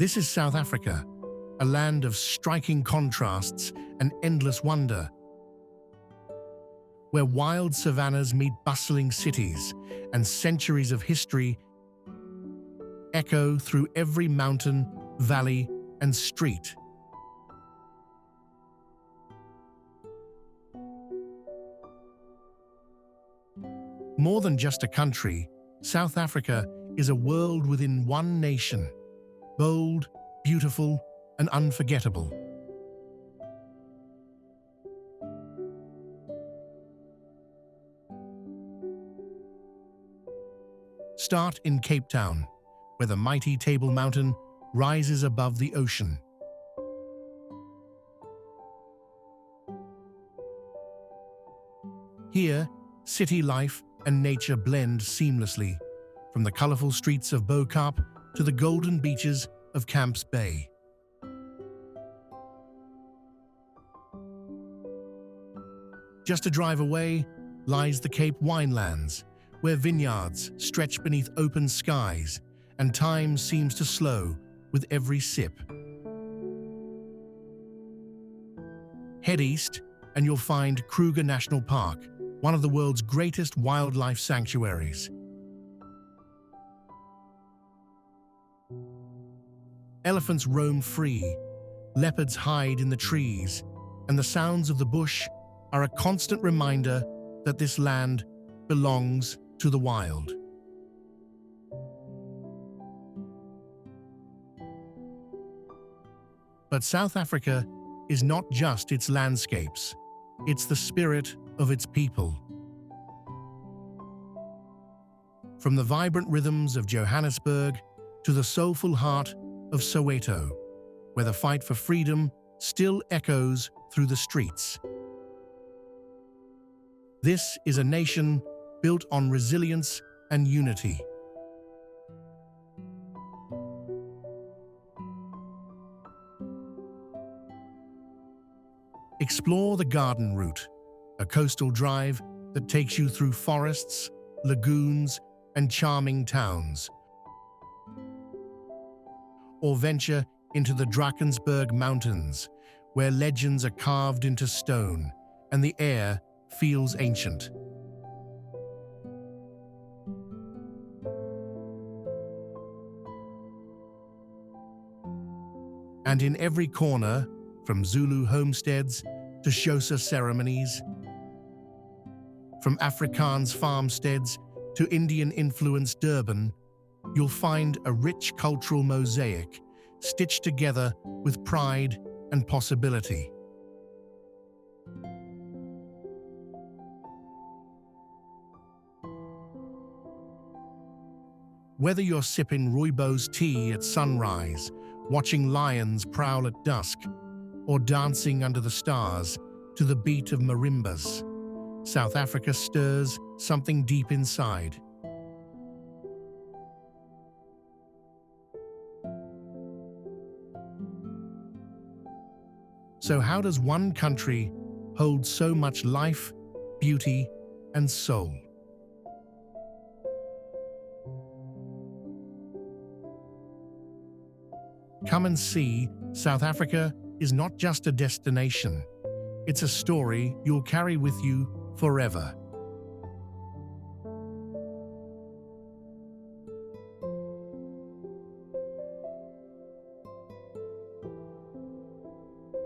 This is South Africa, a land of striking contrasts and endless wonder, where wild savannas meet bustling cities and centuries of history echo through every mountain, valley, and street. More than just a country, South Africa is a world within one nation, bold, beautiful, and unforgettable. Start in Cape Town, where the mighty Table Mountain rises above the ocean. Here, city life and nature blend seamlessly, from the colorful streets of Bo-Kaap to the golden beaches of Camps Bay. Just a drive away lies the Cape Winelands, where vineyards stretch beneath open skies and time seems to slow with every sip. Head east and you'll find Kruger National Park, one of the world's greatest wildlife sanctuaries. Elephants roam free, leopards hide in the trees, and the sounds of the bush are a constant reminder that this land belongs to the wild. But South Africa is not just its landscapes, it's the spirit of its people. From the vibrant rhythms of Johannesburg to the soulful heart of Soweto, where the fight for freedom still echoes through the streets. This is a nation built on resilience and unity. Explore the garden route, a coastal drive that takes you through forests, lagoons, and charming towns. Or venture into the Drakensberg Mountains, where legends are carved into stone and the air feels ancient. And in every corner, from Zulu homesteads to Xhosa ceremonies, from Afrikaans farmsteads to Indian-influenced Durban, you'll find a rich cultural mosaic stitched together with pride and possibility. Whether you're sipping rooibos tea at sunrise, watching lions prowl at dusk, or dancing under the stars to the beat of marimbas, South Africa stirs something deep inside. So how does one country hold so much life, beauty, and soul? Come and see, South Africa is not just a destination. It's a story you'll carry with you forever.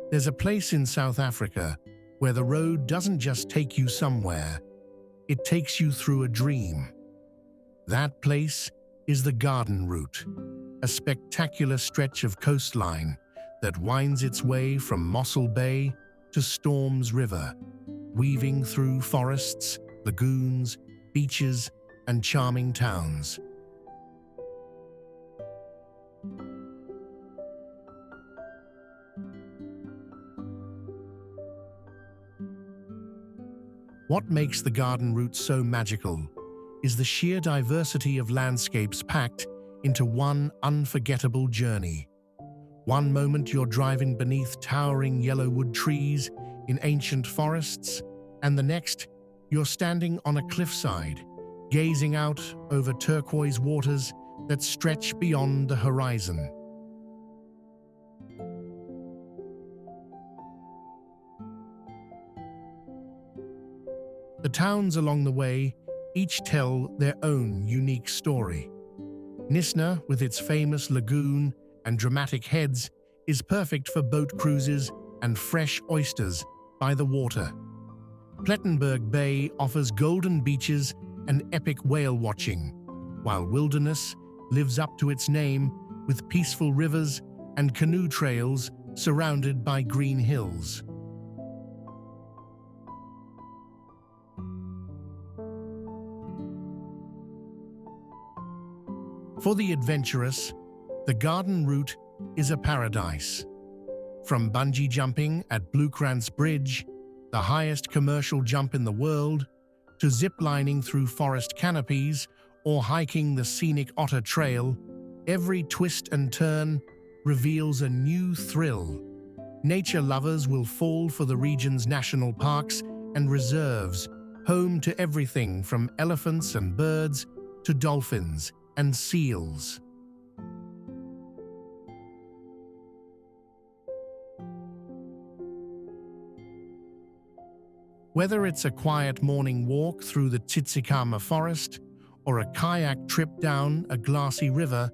There's a place in South Africa where the road doesn't just take you somewhere, it takes you through a dream. That place is the Garden Route, a spectacular stretch of coastline that winds its way from Mossel Bay to Storms River, weaving through forests, lagoons, beaches, and charming towns. What makes the Garden Route so magical is the sheer diversity of landscapes packed into one unforgettable journey. One moment you're driving beneath towering yellowwood trees in ancient forests, and the next you're standing on a cliffside, gazing out over turquoise waters that stretch beyond the horizon. towns along the way each tell their own unique story. Knysna, with its famous lagoon and dramatic heads, is perfect for boat cruises and fresh oysters by the water. Pletenberg Bay offers golden beaches and epic whale watching, while Wilderness lives up to its name with peaceful rivers and canoe trails surrounded by green hills. For the adventurous, the garden route is a paradise. From bungee jumping at Blyde Bridge, the highest commercial jump in the world, to zip-lining through forest canopies or hiking the scenic Otter Trail, every twist and turn reveals a new thrill. Nature lovers will fall for the region's national parks and reserves, home to everything from elephants and birds to dolphins and seals. Whether it's a quiet morning walk through the Tsitsikamma forest or a kayak trip down a glassy river,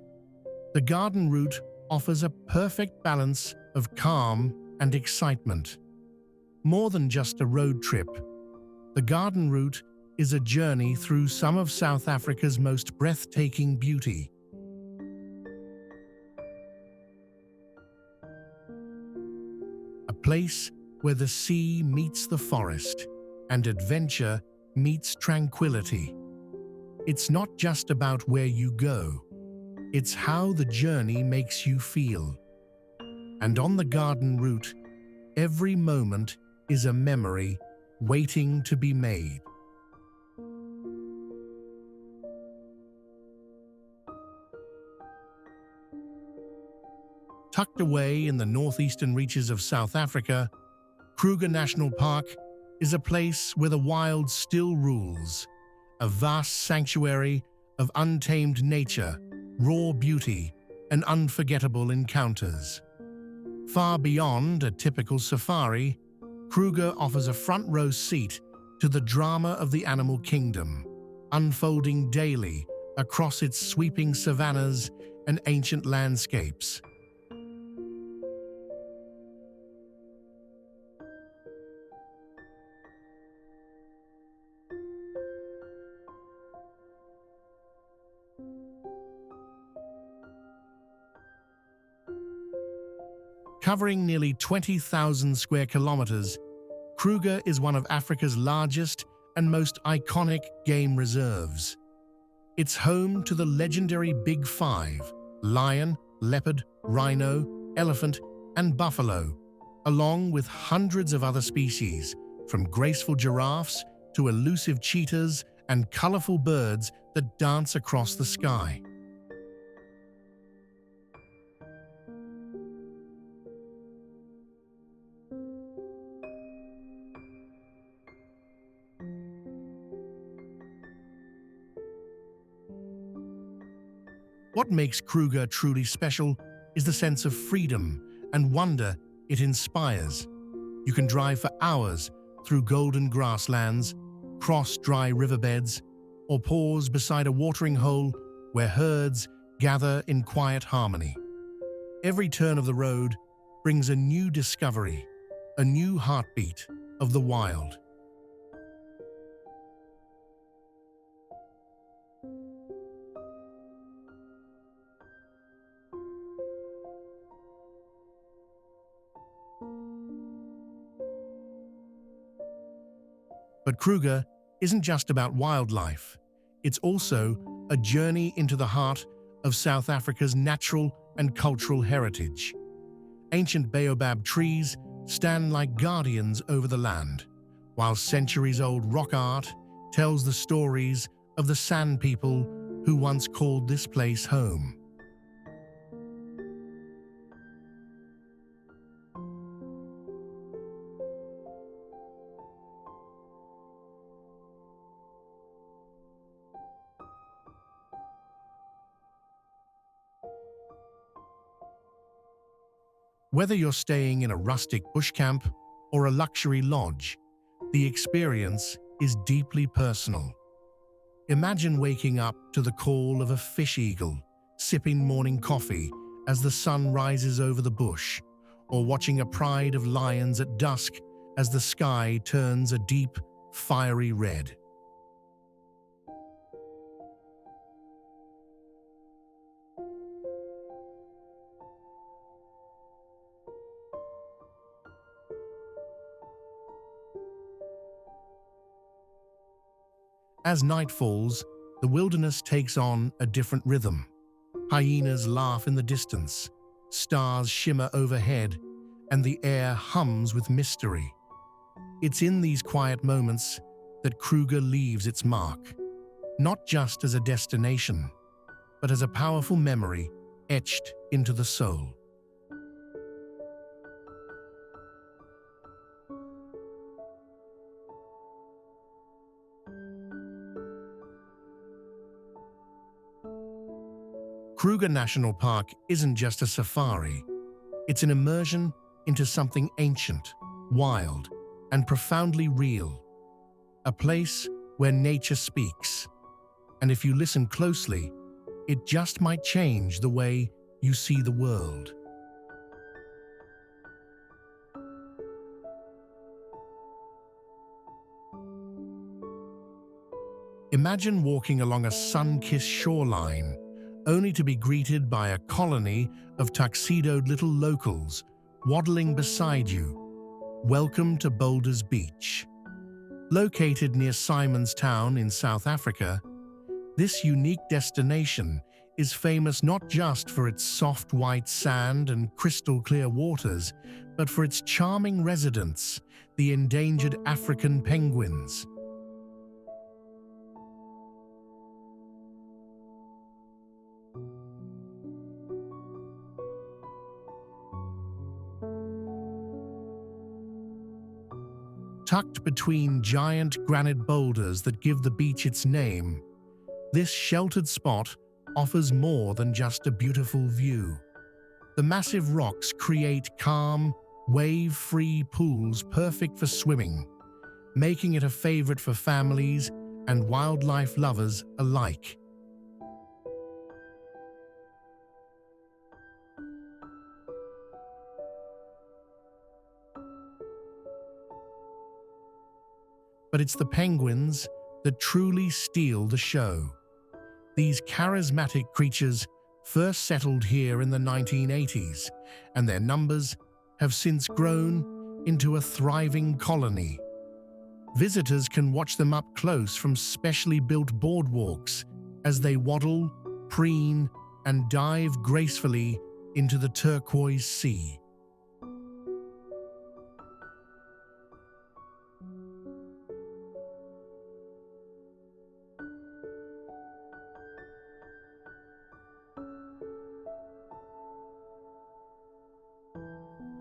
the garden route offers a perfect balance of calm and excitement. More than just a road trip, the garden route is a journey through some of South Africa's most breathtaking beauty. A place where the sea meets the forest and adventure meets tranquility. It's not just about where you go, it's how the journey makes you feel. And on the garden route, every moment is a memory waiting to be made. Tucked away in the northeastern reaches of South Africa, Kruger National Park is a place where the wild still rules, a vast sanctuary of untamed nature, raw beauty, and unforgettable encounters. Far beyond a typical safari, Kruger offers a front-row seat to the drama of the animal kingdom, unfolding daily across its sweeping savannas and ancient landscapes. Covering nearly 20,000 square kilometers, Kruger is one of Africa's largest and most iconic game reserves. It's home to the legendary Big Five: lion, leopard, rhino, elephant, and buffalo, along with hundreds of other species, from graceful giraffes to elusive cheetahs and colorful birds that dance across the sky. What makes Kruger truly special is the sense of freedom and wonder it inspires. You can drive for hours through golden grasslands, cross dry riverbeds, or pause beside a watering hole where herds gather in quiet harmony. Every turn of the road brings a new discovery, a new heartbeat of the wild. But Kruger isn't just about wildlife. It's also a journey into the heart of South Africa's natural and cultural heritage. Ancient baobab trees stand like guardians over the land, while centuries-old rock art tells the stories of the San people who once called this place home. Whether you're staying in a rustic bush camp or a luxury lodge, the experience is deeply personal. Imagine waking up to the call of a fish eagle, sipping morning coffee as the sun rises over the bush, or watching a pride of lions at dusk as the sky turns a deep, fiery red. As night falls, the wilderness takes on a different rhythm. Hyenas laugh in the distance, stars shimmer overhead, and the air hums with mystery. It's in these quiet moments that Kruger leaves its mark, not just as a destination, but as a powerful memory etched into the soul. Kruger National Park isn't just a safari, it's an immersion into something ancient, wild, and profoundly real. A place where nature speaks, and if you listen closely, it just might change the way you see the world. Imagine walking along a sun-kissed shoreline, only to be greeted by a colony of tuxedoed little locals waddling beside you. Welcome to Boulders Beach. Located near Simonstown in South Africa, this unique destination is famous not just for its soft white sand and crystal-clear waters, but for its charming residents, the endangered African penguins. Tucked between giant granite boulders that give the beach its name, this sheltered spot offers more than just a beautiful view. The massive rocks create calm, wave-free pools perfect for swimming, making it a favorite for families and wildlife lovers alike. But it's the penguins that truly steal the show. These charismatic creatures first settled here in the 1980s, and their numbers have since grown into a thriving colony. Visitors can watch them up close from specially built boardwalks as they waddle, preen, and dive gracefully into the turquoise sea.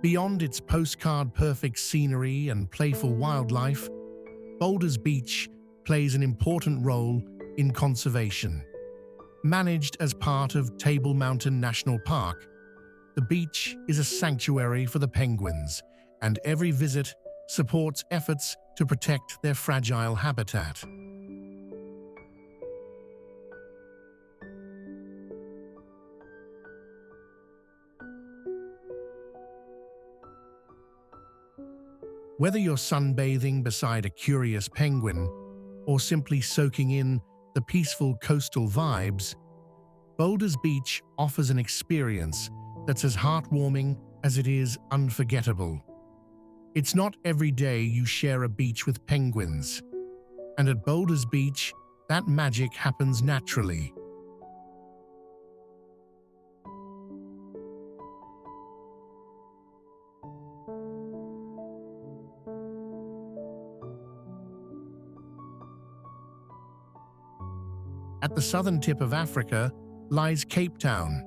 Beyond its postcard-perfect scenery and playful wildlife, Boulders Beach plays an important role in conservation. Managed as part of Table Mountain National Park, the beach is a sanctuary for the penguins, and every visit supports efforts to protect their fragile habitat. Whether you're sunbathing beside a curious penguin or simply soaking in the peaceful coastal vibes, Boulders Beach offers an experience that's as heartwarming as it is unforgettable. It's not every day you share a beach with penguins, and at Boulders Beach, that magic happens naturally. At the southern tip of Africa lies Cape Town,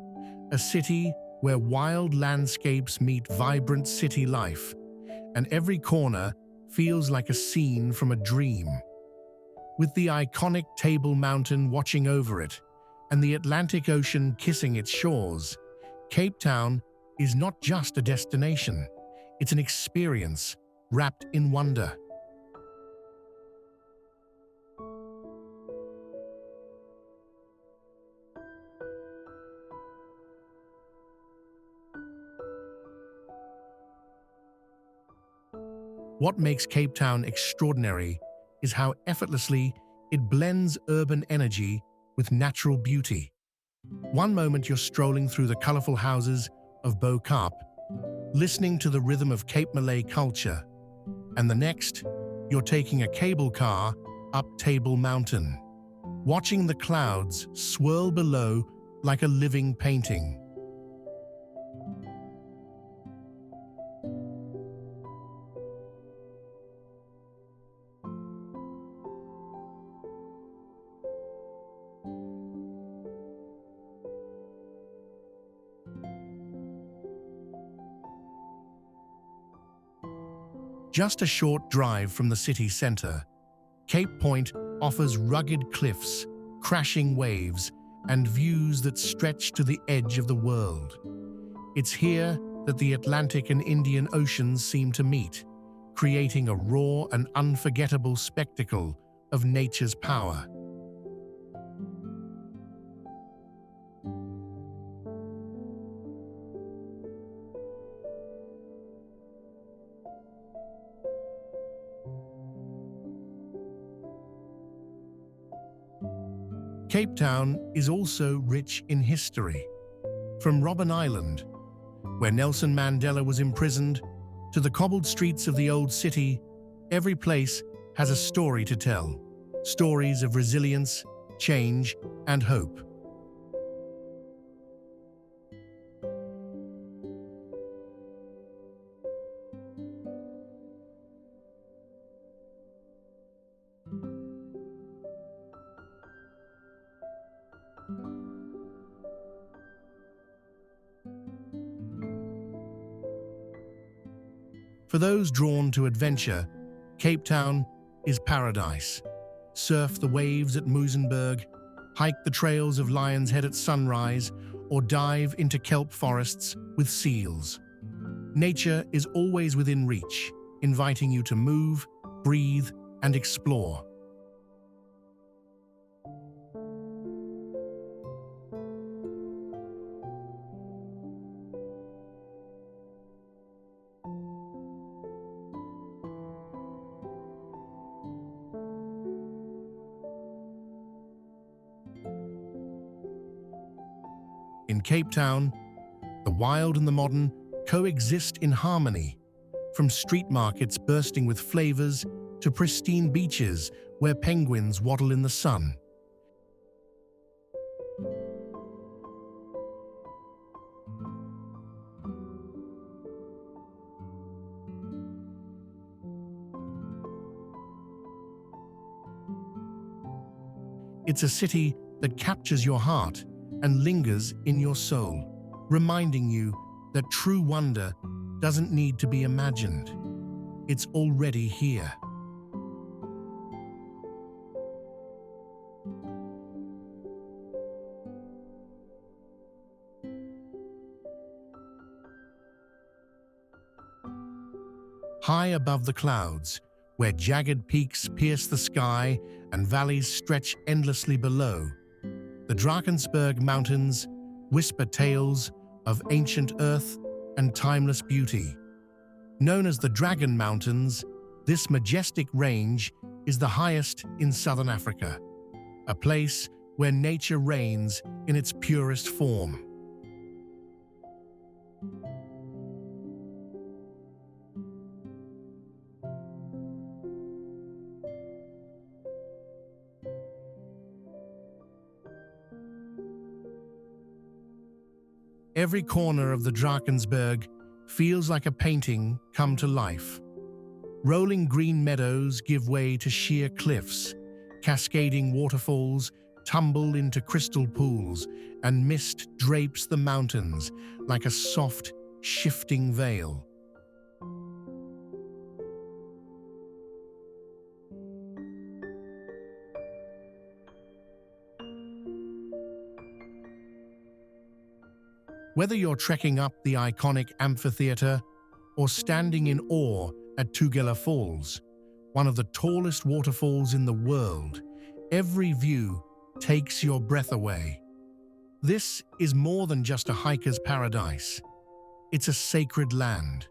a city where wild landscapes meet vibrant city life, and every corner feels like a scene from a dream. With the iconic Table Mountain watching over it and the Atlantic Ocean kissing its shores, Cape Town is not just a destination, it's an experience wrapped in wonder. What makes Cape Town extraordinary is how effortlessly it blends urban energy with natural beauty. One moment you're strolling through the colorful houses of Bo-Kaap, listening to the rhythm of Cape Malay culture, and the next, you're taking a cable car up Table Mountain, watching the clouds swirl below like a living painting. Just a short drive from the city center, Cape Point offers rugged cliffs, crashing waves, and views that stretch to the edge of the world. It's here that the Atlantic and Indian Oceans seem to meet, creating a raw and unforgettable spectacle of nature's power. Cape Town is also rich in history. From Robben Island, where Nelson Mandela was imprisoned, to the cobbled streets of the old city, every place has a story to tell. Stories of resilience, change, and hope. For those drawn to adventure, Cape Town is paradise. Surf the waves at Muizenberg, hike the trails of Lion's Head at sunrise, or dive into kelp forests with seals. Nature is always within reach, inviting you to move, breathe, and explore. In Cape Town, the wild and the modern coexist in harmony, from street markets bursting with flavors to pristine beaches where penguins waddle in the sun. It's a city that captures your heart and lingers in your soul, reminding you that true wonder doesn't need to be imagined. It's already here. High above the clouds, where jagged peaks pierce the sky and valleys stretch endlessly below, the Drakensberg Mountains whisper tales of ancient earth and timeless beauty. Known as the Dragon Mountains, this majestic range is the highest in southern Africa, a place where nature reigns in its purest form. Every corner of the Drakensberg feels like a painting come to life. Rolling green meadows give way to sheer cliffs, cascading waterfalls tumble into crystal pools, and mist drapes the mountains like a soft, shifting veil. Whether you're trekking up the iconic amphitheater or standing in awe at Tugela Falls, one of the tallest waterfalls in the world, every view takes your breath away. This is more than just a hiker's paradise. It's a sacred land.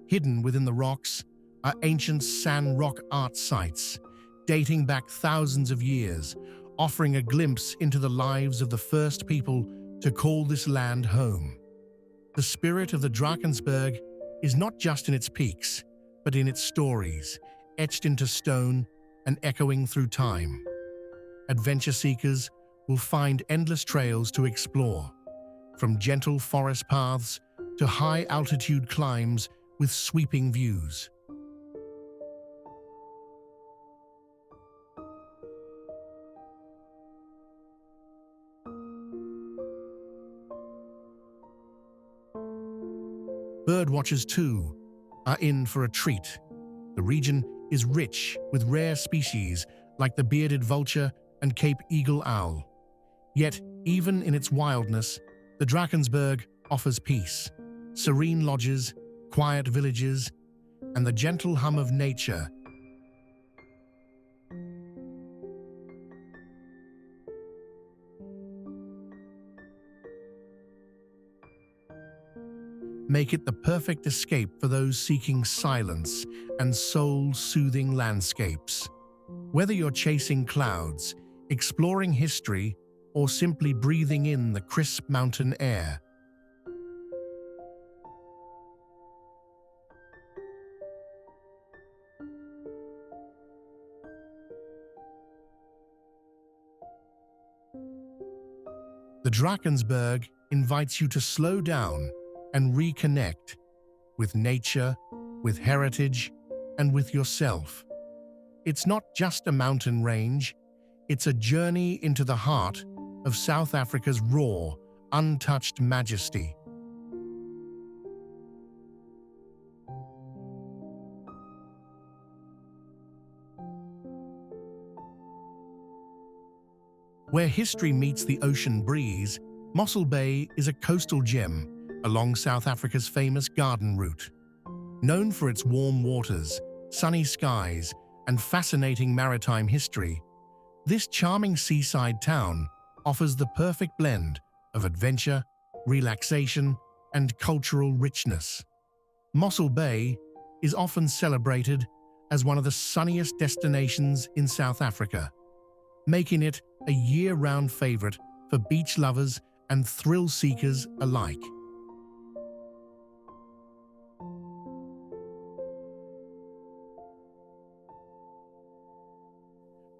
Hidden within the rocks are ancient sand rock art sites, dating back thousands of years, offering a glimpse into the lives of the first people to call this land home. The spirit of the Drakensberg is not just in its peaks, but in its stories, etched into stone and echoing through time. Adventure seekers will find endless trails to explore, from gentle forest paths to high-altitude climbs with sweeping views. Birdwatchers, too, are in for a treat. The region is rich with rare species like the bearded vulture and Cape eagle owl. Yet, even in its wildness, the Drakensberg offers peace, serene lodges, quiet villages, and the gentle hum of nature. Make it the perfect escape for those seeking silence and soul-soothing landscapes. Whether you're chasing clouds, exploring history, or simply breathing in the crisp mountain air, the Drakensberg invites you to slow down and reconnect with nature, with heritage, and with yourself. It's not just a mountain range, it's a journey into the heart of South Africa's raw, untouched majesty. Where history meets the ocean breeze, Mossel Bay is a coastal gem along South Africa's famous garden route. Known for its warm waters, sunny skies, and fascinating maritime history, this charming seaside town offers the perfect blend of adventure, relaxation, and cultural richness. Mossel Bay is often celebrated as one of the sunniest destinations in South Africa, making it a year-round favorite for beach lovers and thrill seekers alike.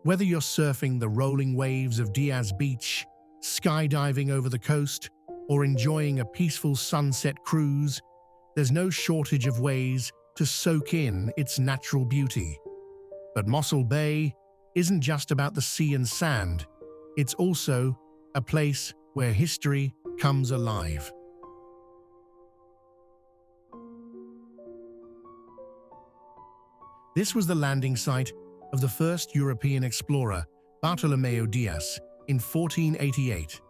Whether you're surfing the rolling waves of Diaz Beach, skydiving over the coast, or enjoying a peaceful sunset cruise, there's no shortage of ways to soak in its natural beauty. But Mossel Bay isn't just about the sea and sand, it's also a place where history comes alive. This was the landing site of the first European explorer, Bartolomeu Dias, in 1488,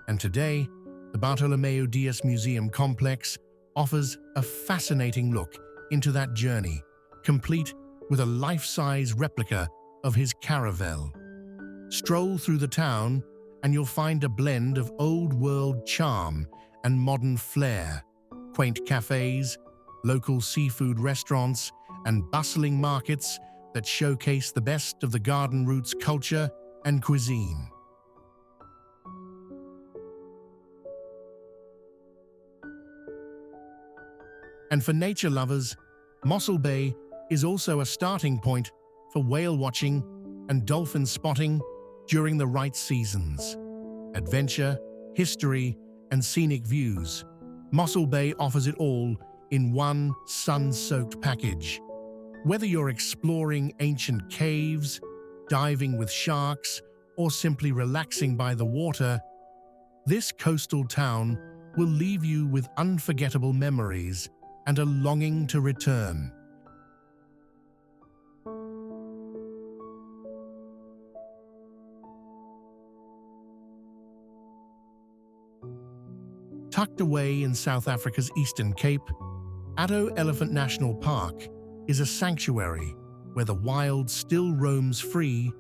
and today, the Bartolomeu Dias Museum Complex offers a fascinating look into that journey, complete with a life-size replica of his caravel. Stroll through the town and you'll find a blend of old-world charm and modern flair, quaint cafes, local seafood restaurants, and bustling markets that showcase the best of the garden route's culture and cuisine. And for nature lovers, Mossel Bay is also a starting point for whale watching and dolphin spotting during the right seasons. Adventure, history, and scenic views, Mossel Bay offers it all in one sun-soaked package. Whether you're exploring ancient caves, diving with sharks, or simply relaxing by the water, this coastal town will leave you with unforgettable memories and a longing to return. Tucked away in South Africa's Eastern Cape, Addo Elephant National Park is a sanctuary where the wild still roams free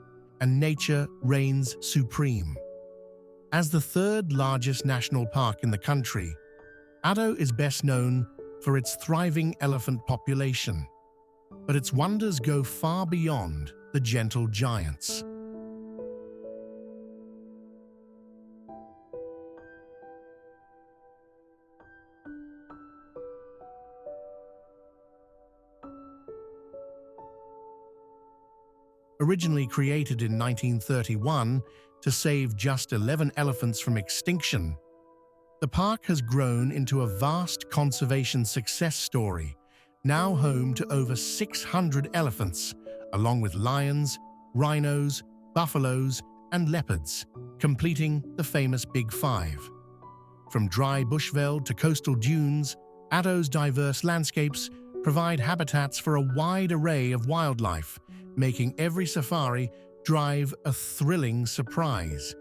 and nature reigns supreme. As the third largest national park in the country, Addo is best known for its thriving elephant population. But its wonders go far beyond the gentle giants. Originally created in 1931 to save just 11 elephants from extinction, the park has grown into a vast conservation success story, now home to over 600 elephants, along with lions, rhinos, buffaloes, and leopards, completing the famous Big Five. From dry bushveld to coastal dunes, Addo's diverse landscapes provide habitats for a wide array of wildlife, making every safari drive a thrilling surprise.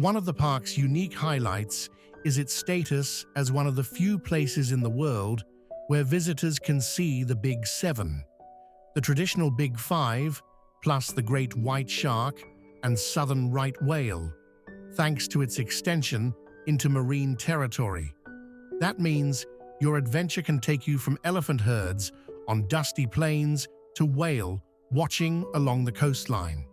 One of the park's unique highlights is its status as one of the few places in the world where visitors can see the Big Seven. The traditional Big Five, plus the great white shark and southern right whale, thanks to its extension into marine territory. That means your adventure can take you from elephant herds on dusty plains to whale watching along the coastline.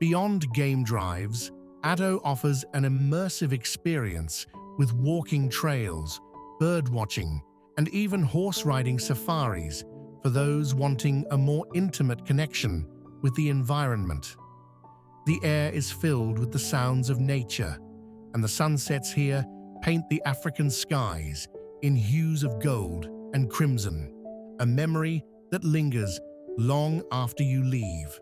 Beyond game drives, Addo offers an immersive experience with walking trails, birdwatching, and even horse riding safaris for those wanting a more intimate connection with the environment. The air is filled with the sounds of nature, and the sunsets here paint the African skies in hues of gold and crimson, a memory that lingers long after you leave.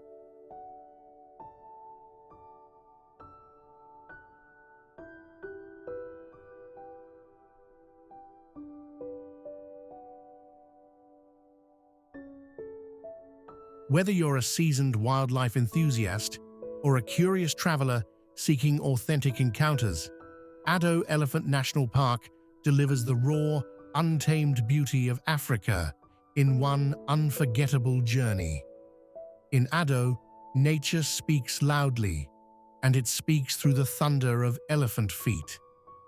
Whether you're a seasoned wildlife enthusiast or a curious traveler seeking authentic encounters, Addo Elephant National Park delivers the raw, untamed beauty of Africa in one unforgettable journey. In Addo, nature speaks loudly, and it speaks through the thunder of elephant feet,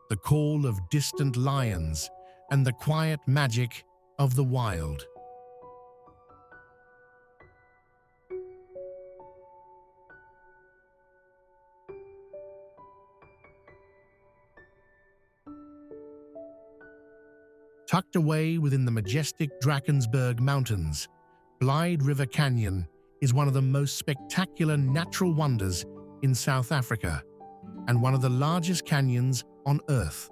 the call of distant lions, and the quiet magic of the wild. Tucked away within the majestic Drakensberg Mountains, Blyde River Canyon is one of the most spectacular natural wonders in South Africa and one of the largest canyons on Earth.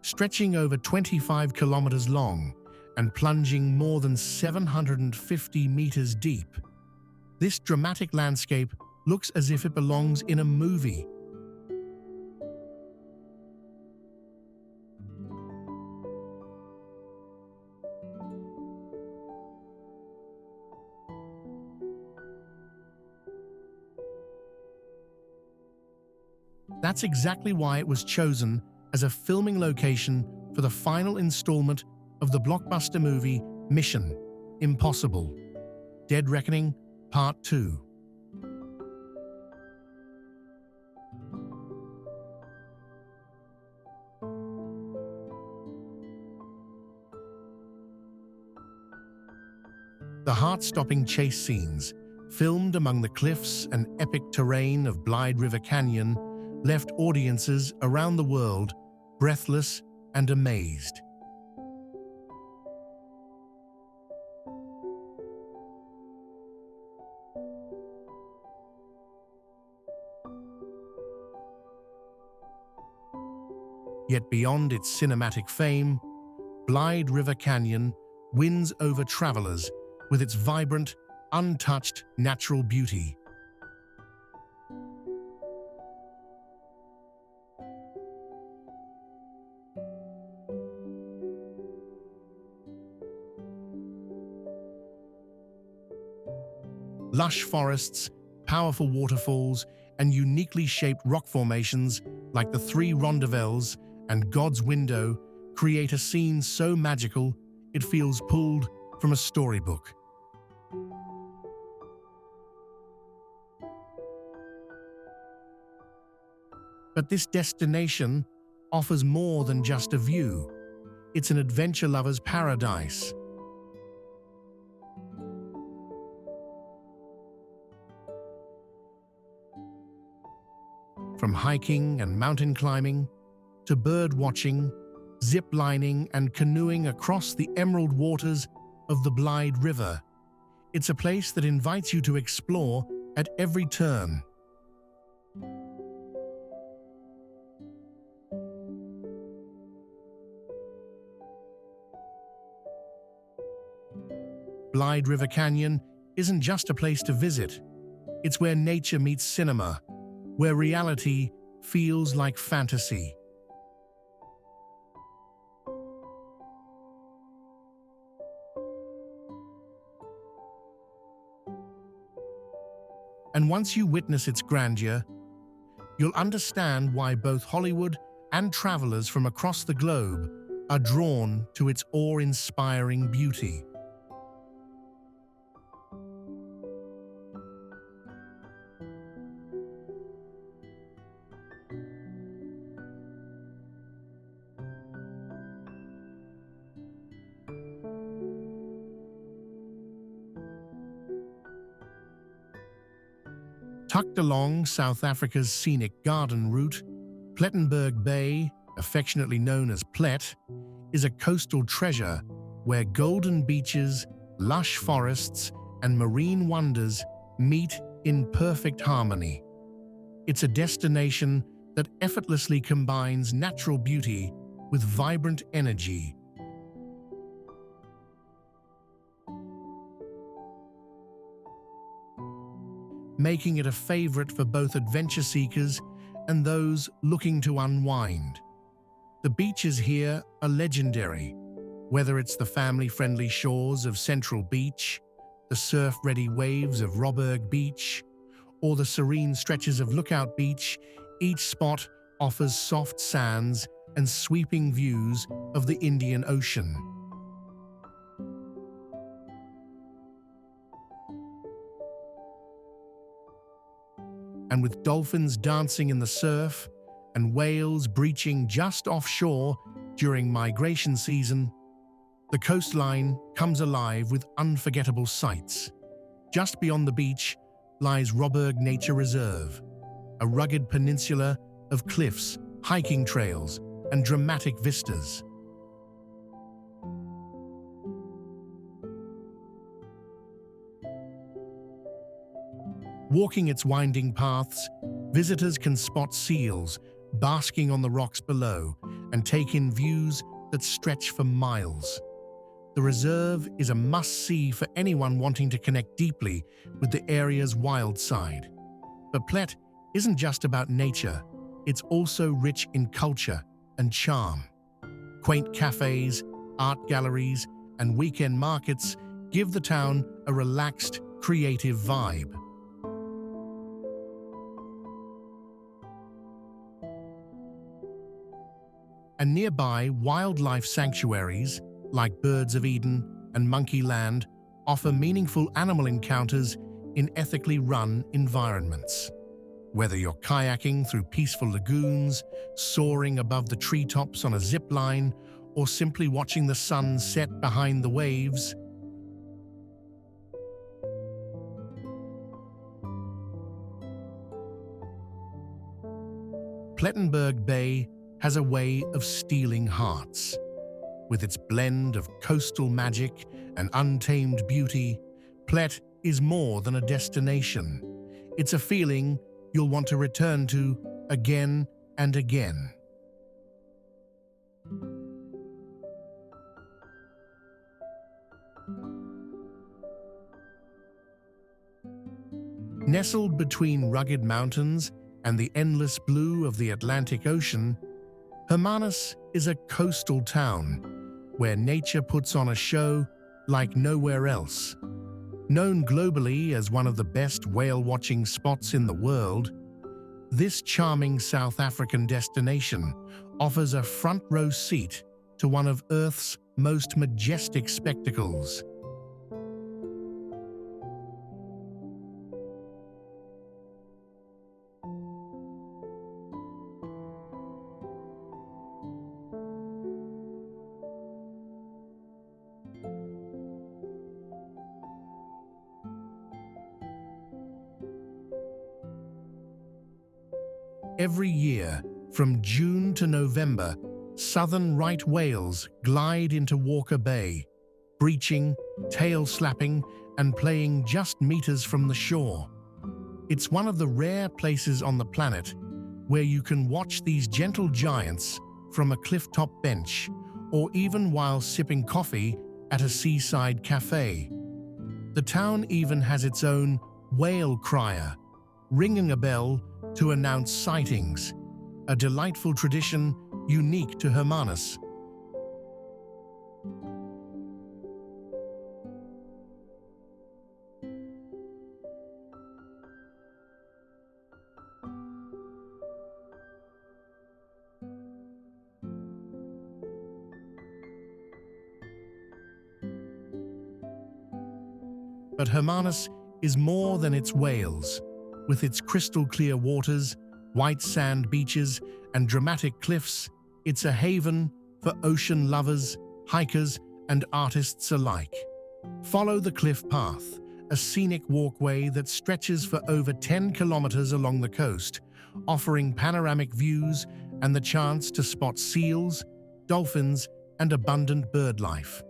Stretching over 25 kilometers long, and plunging more than 750 meters deep, this dramatic landscape looks as if it belongs in a movie. That's exactly why it was chosen as a filming location for the final installment of the blockbuster movie Mission: Impossible – Dead Reckoning Part 2. The heart-stopping chase scenes, filmed among the cliffs and epic terrain of Blyde River Canyon, left audiences around the world breathless and amazed. Yet beyond its cinematic fame, Blyde River Canyon wins over travelers with its vibrant, untouched natural beauty. Lush forests, powerful waterfalls, and uniquely shaped rock formations like the Three Rondavels and God's Window create a scene so magical it feels pulled from a storybook. But this destination offers more than just a view. It's an adventure lover's paradise. From hiking and mountain climbing to bird watching, zip lining and canoeing across the emerald waters of the Blyde River, it's a place that invites you to explore at every turn. Blyde River Canyon isn't just a place to visit. It's where nature meets cinema, where reality feels like fantasy. And once you witness its grandeur, you'll understand why both Hollywood and travelers from across the globe are drawn to its awe-inspiring beauty. Tucked along South Africa's scenic garden route, Pletenberg Bay, affectionately known as Plet, is a coastal treasure where golden beaches, lush forests, and marine wonders meet in perfect harmony. It's a destination that effortlessly combines natural beauty with vibrant energy. Making it a favorite for both adventure seekers and those looking to unwind. The beaches here are legendary, whether it's the family-friendly shores of Central Beach, the surf-ready waves of Robberg Beach, or the serene stretches of Lookout Beach. Each spot offers soft sands and sweeping views of the Indian Ocean. And with dolphins dancing in the surf and whales breaching just offshore during migration season, the coastline comes alive with unforgettable sights. Just beyond the beach lies Robberg Nature Reserve, a rugged peninsula of cliffs, hiking trails, and dramatic vistas. Walking its winding paths, visitors can spot seals basking on the rocks below and take in views that stretch for miles. The reserve is a must-see for anyone wanting to connect deeply with the area's wild side. But Plet isn't just about nature, it's also rich in culture and charm. Quaint cafes, art galleries, and weekend markets give the town a relaxed, creative vibe. And nearby wildlife sanctuaries, like Birds of Eden and Monkey Land, offer meaningful animal encounters in ethically run environments. Whether you're kayaking through peaceful lagoons, soaring above the treetops on a zip line, or simply watching the sun set behind the waves, Pletenberg Bay has a way of stealing hearts. With its blend of coastal magic and untamed beauty, Plet is more than a destination. It's a feeling you'll want to return to again and again. Nestled between rugged mountains and the endless blue of the Atlantic Ocean, Hermanus is a coastal town where nature puts on a show like nowhere else. Known globally as one of the best whale-watching spots in the world, this charming South African destination offers a front-row seat to one of Earth's most majestic spectacles. Every year, from June to November, southern right whales glide into Walker Bay, breaching, tail-slapping, and playing just meters from the shore. It's one of the rare places on the planet where you can watch these gentle giants from a clifftop bench, or even while sipping coffee at a seaside cafe. The town even has its own whale crier, ringing a bell to announce sightings, a delightful tradition unique to Hermanus. But Hermanus is more than its whales. With its crystal-clear waters, white sand beaches, and dramatic cliffs, it's a haven for ocean lovers, hikers, and artists alike. Follow the cliff path, a scenic walkway that stretches for over 10 kilometers along the coast, offering panoramic views and the chance to spot seals, dolphins, and abundant bird life.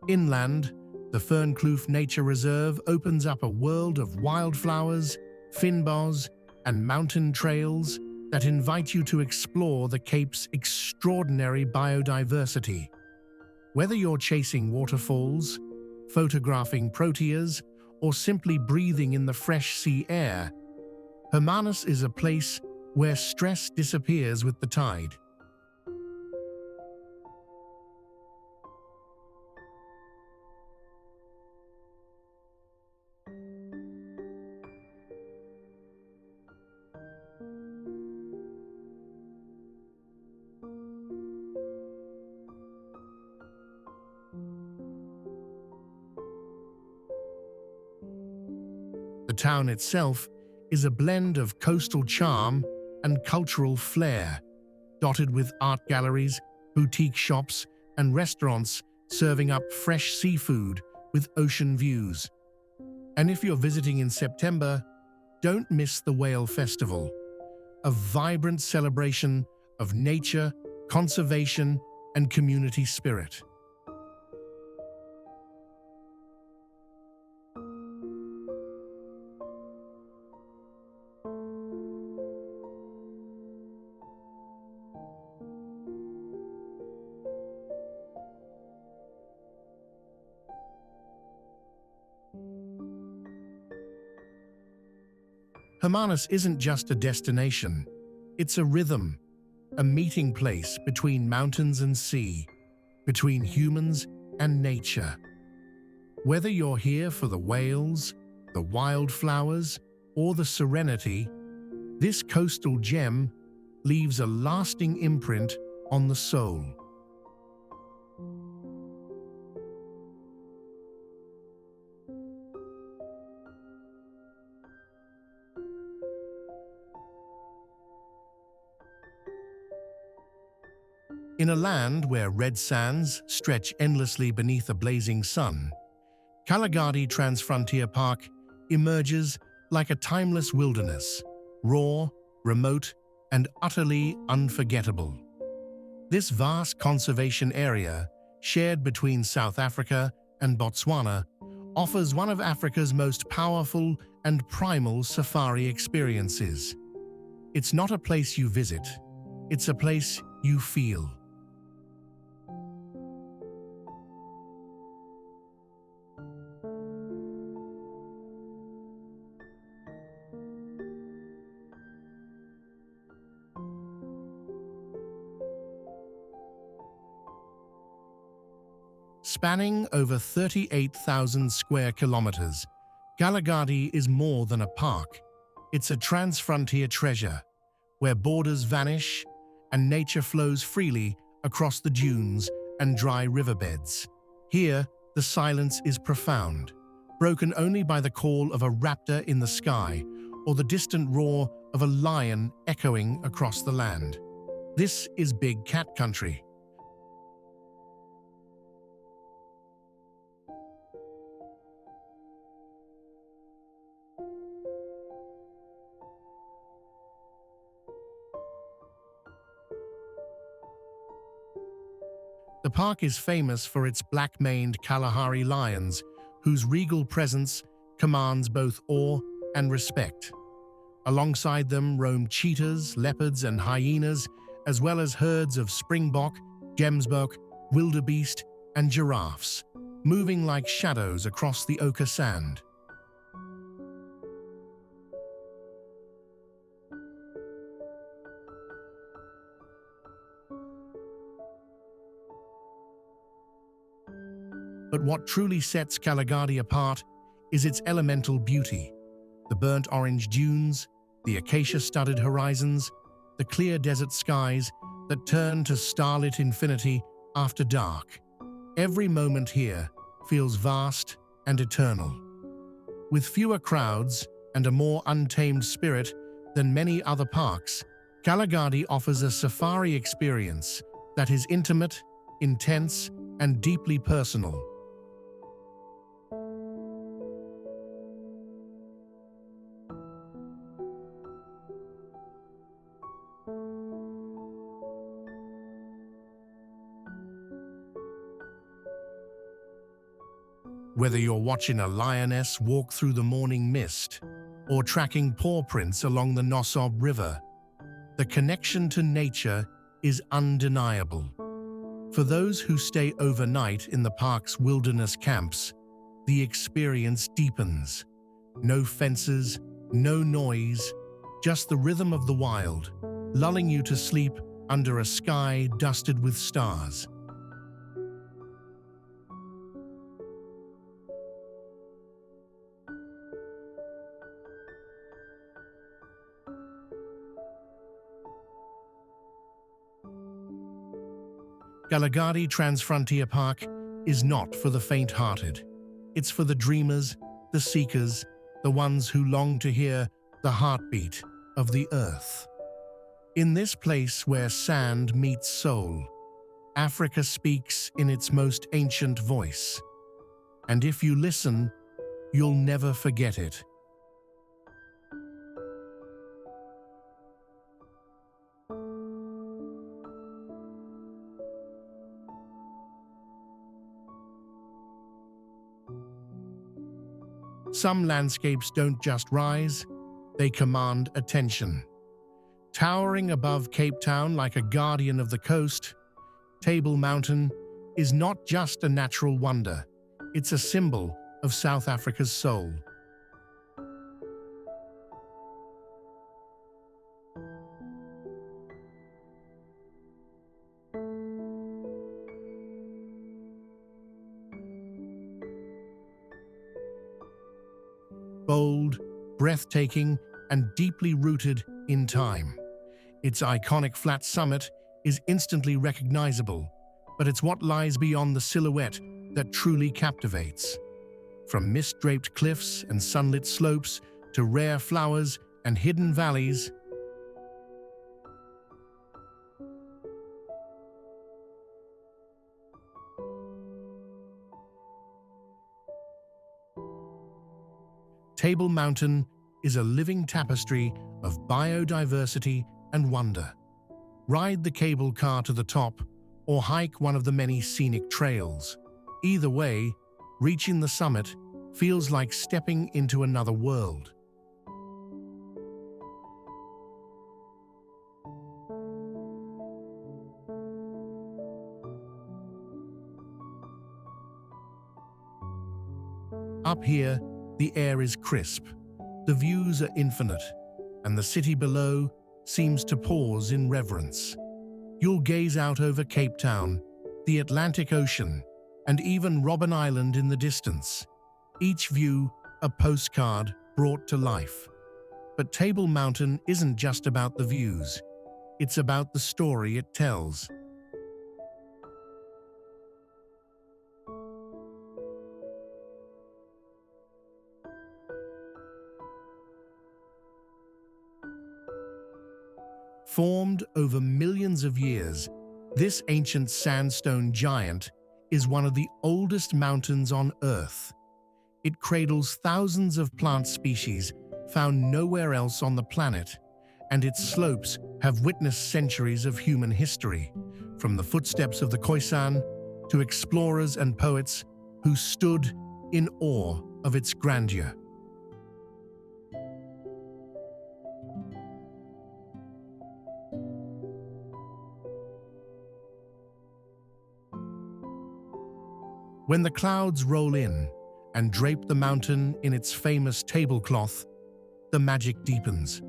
Inland, the Fernkloof Nature Reserve opens up a world of wildflowers, fynbos, and mountain trails that invite you to explore the Cape's extraordinary biodiversity. Whether you're chasing waterfalls, photographing proteas, or simply breathing in the fresh sea air, Hermanus is a place where stress disappears with the tide. The town itself is a blend of coastal charm and cultural flair, dotted with art galleries, boutique shops, and restaurants serving up fresh seafood with ocean views. And if you're visiting in September, don't miss the Whale Festival, a vibrant celebration of nature, conservation, and community spirit. Hermanus isn't just a destination, it's a rhythm, a meeting place between mountains and sea, between humans and nature. Whether you're here for the whales, the wildflowers, or the serenity, this coastal gem leaves a lasting imprint on the soul. In a land where red sands stretch endlessly beneath a blazing sun, Kgalagadi Transfrontier Park emerges like a timeless wilderness, raw, remote, and utterly unforgettable. This vast conservation area, shared between South Africa and Botswana, offers one of Africa's most powerful and primal safari experiences. It's not a place you visit, it's a place you feel. Spanning over 38,000 square kilometers, Kgalagadi is more than a park. It's a trans-frontier treasure, where borders vanish and nature flows freely across the dunes and dry riverbeds. Here, the silence is profound, broken only by the call of a raptor in the sky or the distant roar of a lion echoing across the land. This is big cat country. The park is famous for its black-maned Kalahari lions, whose regal presence commands both awe and respect. Alongside them roam cheetahs, leopards, and hyenas, as well as herds of springbok, gemsbok, wildebeest, and giraffes, moving like shadows across the ochre sand. But what truly sets Kgalagadi apart is its elemental beauty. The burnt orange dunes, the acacia-studded horizons, the clear desert skies that turn to starlit infinity after dark. Every moment here feels vast and eternal. With fewer crowds and a more untamed spirit than many other parks, Kgalagadi offers a safari experience that is intimate, intense, and deeply personal. Whether you're watching a lioness walk through the morning mist or tracking paw prints along the Mossel River, the connection to nature is undeniable. For those who stay overnight in the park's wilderness camps, the experience deepens. No fences, no noise, just the rhythm of the wild, lulling you to sleep under a sky dusted with stars. Kgalagadi Transfrontier Park is not for the faint-hearted. It's for the dreamers, the seekers, the ones who long to hear the heartbeat of the earth. In this place where sand meets soul, Africa speaks in its most ancient voice. And if you listen, you'll never forget it. Some landscapes don't just rise, they command attention. Towering above Cape Town like a guardian of the coast, Table Mountain is not just a natural wonder, it's a symbol of South Africa's soul. Bold, breathtaking, and deeply rooted in time. Its iconic flat summit is instantly recognizable, but it's what lies beyond the silhouette that truly captivates. From mist-draped cliffs and sunlit slopes to rare flowers and hidden valleys, Table Mountain is a living tapestry of biodiversity and wonder. ride the cable car to the top, or hike one of the many scenic trails. Either way, reaching the summit feels like stepping into another world. Up here, the air is crisp, the views are infinite, and the city below seems to pause in reverence. You'll gaze out over Cape Town, the Atlantic Ocean, and even Robben Island in the distance. Each view a postcard brought to life. But Table Mountain isn't just about the views. It's about the story it tells. Formed over millions of years, this ancient sandstone giant is one of the oldest mountains on Earth. It cradles thousands of plant species found nowhere else on the planet, and its slopes have witnessed centuries of human history, from the footsteps of the Khoisan to explorers and poets who stood in awe of its grandeur. When the clouds roll in and drape the mountain in its famous tablecloth, the magic deepens.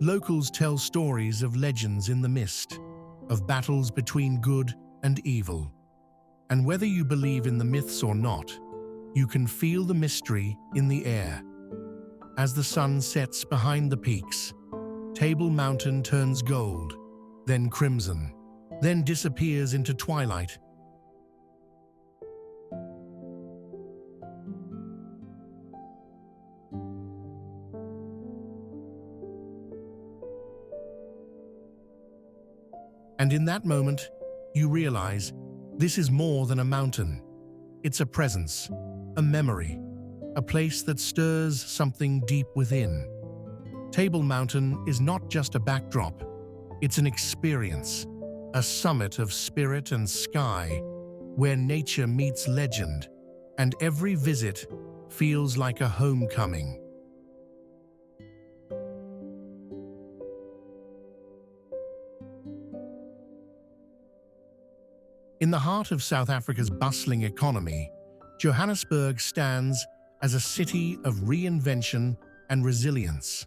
Locals tell stories of legends in the mist, of battles between good and evil. And whether you believe in the myths or not, you can feel the mystery in the air. As the sun sets behind the peaks, Table Mountain turns gold, then crimson, then disappears into twilight. And in that moment, you realize this is more than a mountain. It's a presence, a memory, a place that stirs something deep within. Table Mountain is not just a backdrop, it's an experience, a summit of spirit and sky, where nature meets legend, and every visit feels like a homecoming. In the heart of South Africa's bustling economy, Johannesburg stands as a city of reinvention and resilience.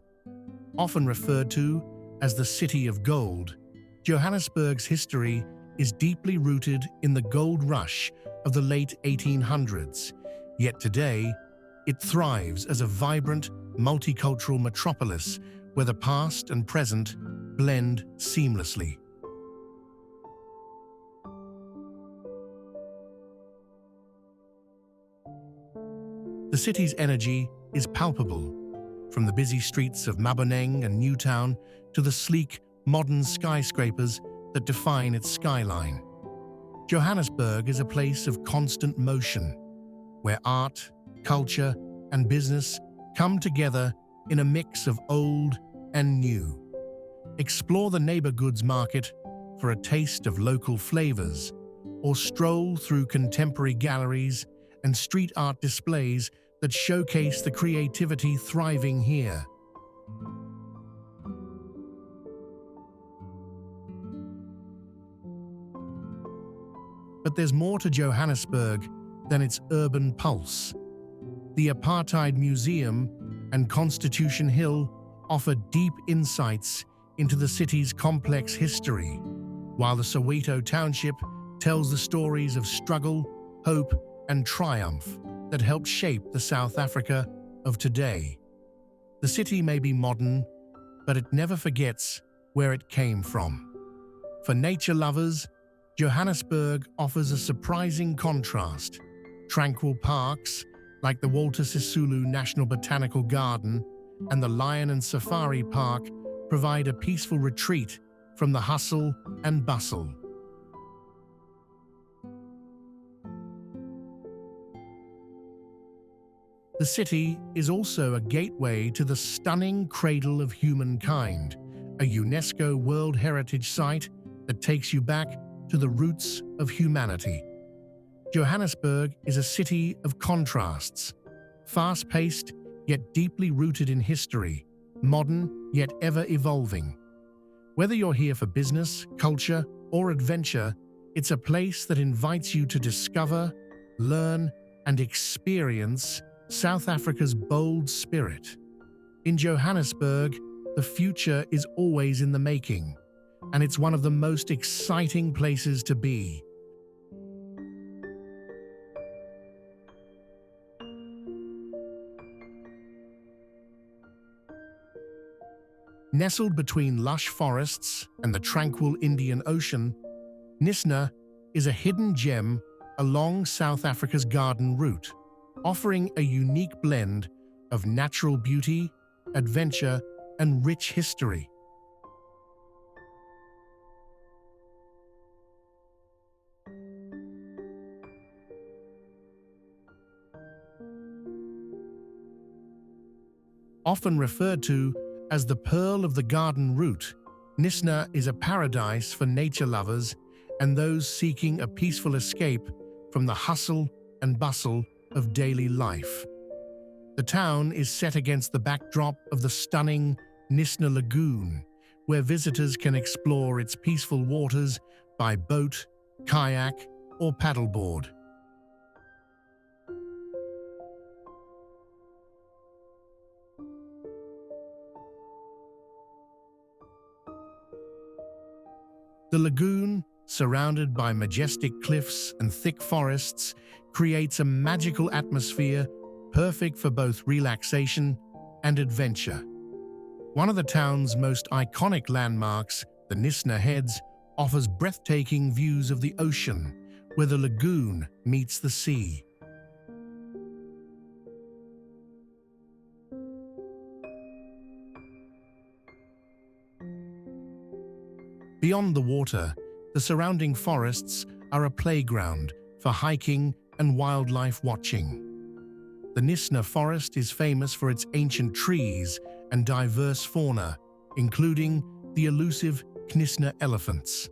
Often referred to as the City of Gold, Johannesburg's history is deeply rooted in the gold rush of the late 1800s, yet today, it thrives as a vibrant, multicultural metropolis where the past and present blend seamlessly. The city's energy is palpable, from the busy streets of Maboneng and Newtown to the sleek, modern skyscrapers that define its skyline. Johannesburg is a place of constant motion, where art, culture, and business come together in a mix of old and new. Explore the neighbor goods market for a taste of local flavors, or stroll through contemporary galleries and street art displays that showcase the creativity thriving here. But there's more to Johannesburg than its urban pulse. The Apartheid Museum and Constitution Hill offer deep insights into the city's complex history, while the Soweto Township tells the stories of struggle, hope, and triumph that helped shape the South Africa of today. The city may be modern, but it never forgets where it came from. For nature lovers, Johannesburg offers a surprising contrast. Tranquil parks, like the Walter Sisulu National Botanical Garden and the Lion and Safari Park, provide a peaceful retreat from the hustle and bustle. The city is also a gateway to the stunning cradle of humankind, a UNESCO World Heritage Site that takes you back to the roots of humanity. Johannesburg is a city of contrasts, fast-paced yet deeply rooted in history, modern yet ever-evolving. Whether you're here for business, culture, or adventure, it's a place that invites you to discover, learn, and experience South Africa's bold spirit. In Johannesburg, the future is always in the making, and it's one of the most exciting places to be. Nestled between lush forests and the tranquil Indian Ocean, Knysna is a hidden gem along South Africa's garden route, offering a unique blend of natural beauty, adventure, and rich history. Often referred to as the Pearl of the Garden Route, Knysna is a paradise for nature lovers and those seeking a peaceful escape from the hustle and bustle of daily life. The town is set against the backdrop of the stunning Knysna Lagoon, where visitors can explore its peaceful waters by boat, kayak, or paddleboard. The lagoon, surrounded by majestic cliffs and thick forests, creates a magical atmosphere perfect for both relaxation and adventure. One of the town's most iconic landmarks, the Knysna Heads, offers breathtaking views of the ocean, where the lagoon meets the sea. Beyond the water, the surrounding forests are a playground for hiking and wildlife watching. The Knysna forest is famous for its ancient trees and diverse fauna, including the elusive Knysna elephants.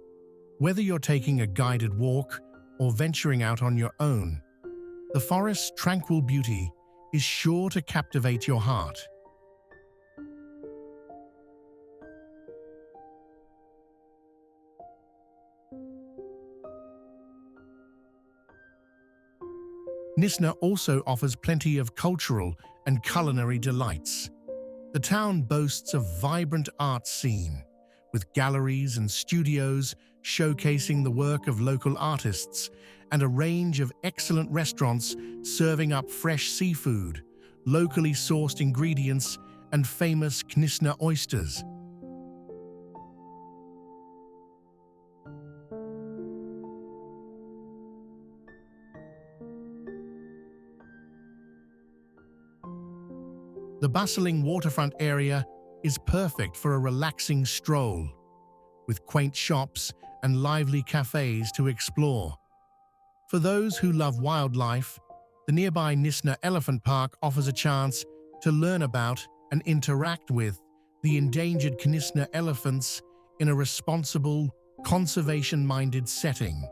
Whether you're taking a guided walk or venturing out on your own, the forest's tranquil beauty is sure to captivate your heart. Knysna also offers plenty of cultural and culinary delights. The town boasts a vibrant art scene, with galleries and studios showcasing the work of local artists and a range of excellent restaurants serving up fresh seafood, locally sourced ingredients, and famous Knysna oysters. The bustling waterfront area is perfect for a relaxing stroll, with quaint shops and lively cafes to explore. For those who love wildlife, the nearby Knysna Elephant Park offers a chance to learn about and interact with the endangered Knysna elephants in a responsible, conservation-minded setting.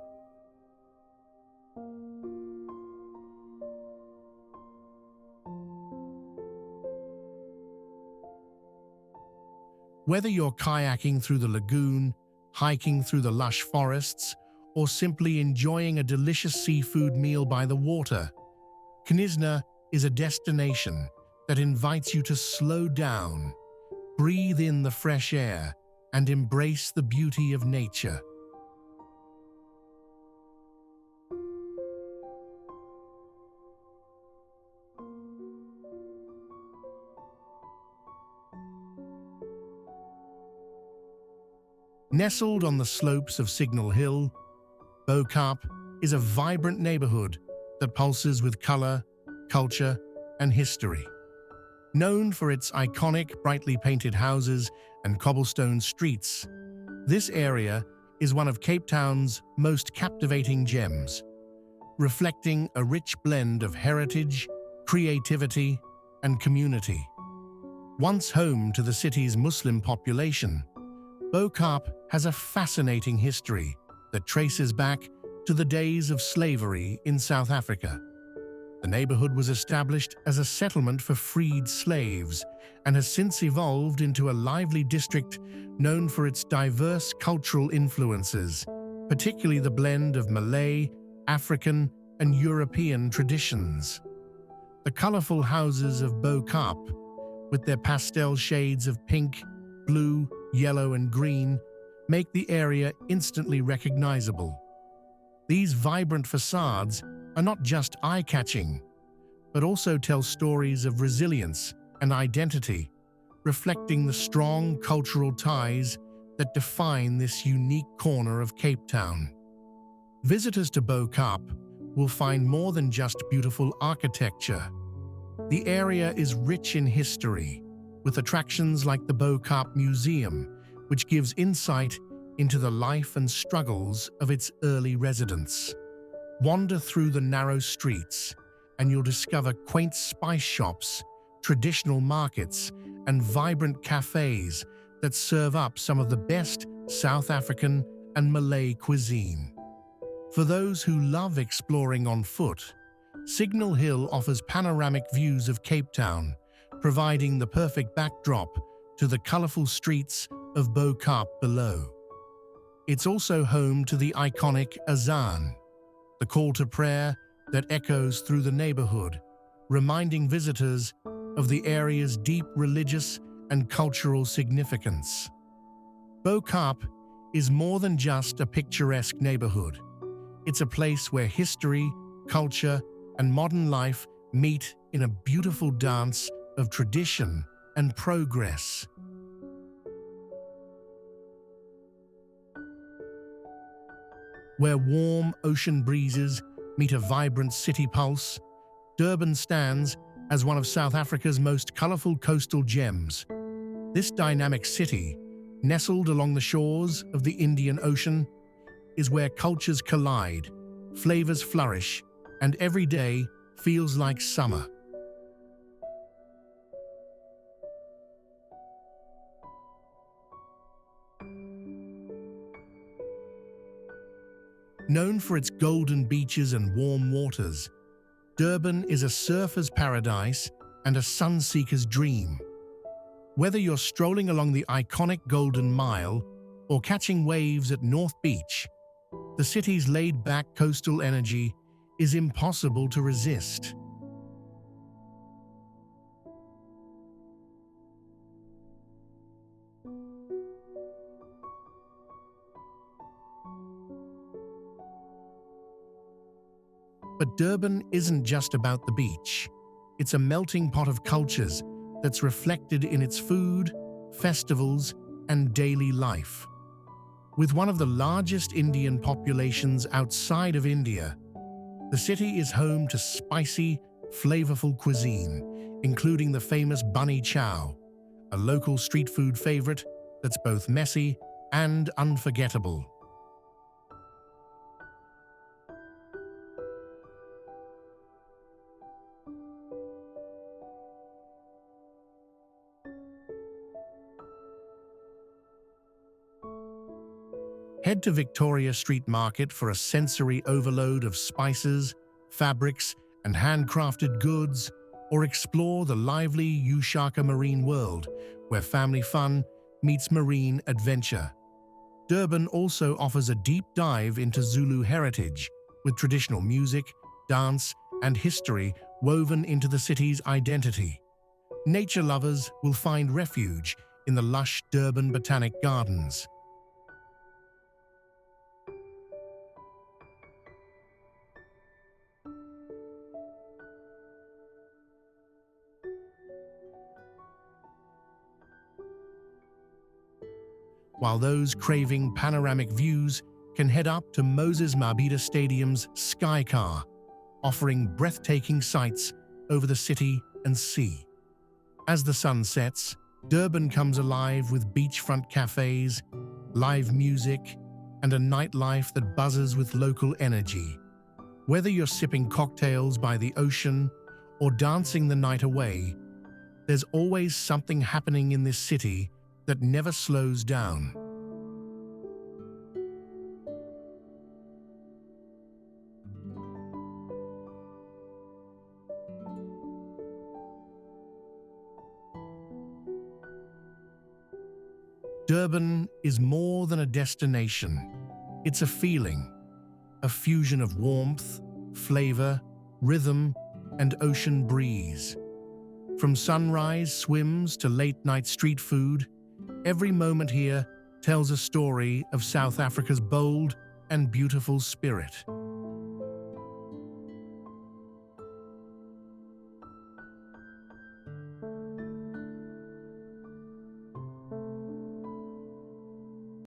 Whether you're kayaking through the lagoon, hiking through the lush forests, or simply enjoying a delicious seafood meal by the water, Knysna is a destination that invites you to slow down, breathe in the fresh air, and embrace the beauty of nature. Nestled on the slopes of Signal Hill, Bo-Kaap is a vibrant neighborhood that pulses with color, culture, and history. Known for its iconic, brightly painted houses and cobblestone streets, this area is one of Cape Town's most captivating gems, reflecting a rich blend of heritage, creativity, and community. Once home to the city's Muslim population, Bo-Kaap has a fascinating history that traces back to the days of slavery in South Africa. The neighborhood was established as a settlement for freed slaves and has since evolved into a lively district known for its diverse cultural influences, particularly the blend of Malay, African, and European traditions. The colorful houses of Bo-Kaap, with their pastel shades of pink, blue, yellow, and green, make the area instantly recognizable. These vibrant facades are not just eye-catching, but also tell stories of resilience and identity, reflecting the strong cultural ties that define this unique corner of Cape Town. Visitors to Bo-Kaap will find more than just beautiful architecture. The area is rich in history, with attractions like the Bo-Kaap Museum, which gives insight into the life and struggles of its early residents. Wander through the narrow streets, and you'll discover quaint spice shops, traditional markets, and vibrant cafes that serve up some of the best South African and Malay cuisine. For those who love exploring on foot, Signal Hill offers panoramic views of Cape Town, providing the perfect backdrop to the colorful streets of Bo-Kaap below. It's also home to the iconic Azan, the call to prayer that echoes through the neighborhood, reminding visitors of the area's deep religious and cultural significance. Bo-Kaap is more than just a picturesque neighborhood. It's a place where history, culture, and modern life meet in a beautiful dance of tradition and progress. Where warm ocean breezes meet a vibrant city pulse, Durban stands as one of South Africa's most colorful coastal gems. This dynamic city, nestled along the shores of the Indian Ocean, is where cultures collide, flavors flourish, and every day feels like summer. Known for its golden beaches and warm waters, Durban is a surfer's paradise and a sun-seeker's dream. Whether you're strolling along the iconic Golden Mile or catching waves at North Beach, the city's laid-back coastal energy is impossible to resist. But Durban isn't just about the beach. It's a melting pot of cultures that's reflected in its food, festivals, and daily life. With one of the largest Indian populations outside of India, the city is home to spicy, flavorful cuisine, including the famous bunny chow, a local street food favorite that's both messy and unforgettable. Head to Victoria Street Market for a sensory overload of spices, fabrics, and handcrafted goods, or explore the lively Ushaka Marine World, where family fun meets marine adventure. Durban also offers a deep dive into Zulu heritage, with traditional music, dance, and history woven into the city's identity. Nature lovers will find refuge in the lush Durban Botanic Gardens. While those craving panoramic views can head up to Moses Mabhida Stadium's Sky Car, offering breathtaking sights over the city and sea. As the sun sets, Durban comes alive with beachfront cafes, live music, and a nightlife that buzzes with local energy. Whether you're sipping cocktails by the ocean or dancing the night away, there's always something happening in this city that never slows down. Durban is more than a destination. It's a feeling, a fusion of warmth, flavor, rhythm, and ocean breeze. From sunrise swims to late-night street food, every moment here tells a story of South Africa's bold and beautiful spirit.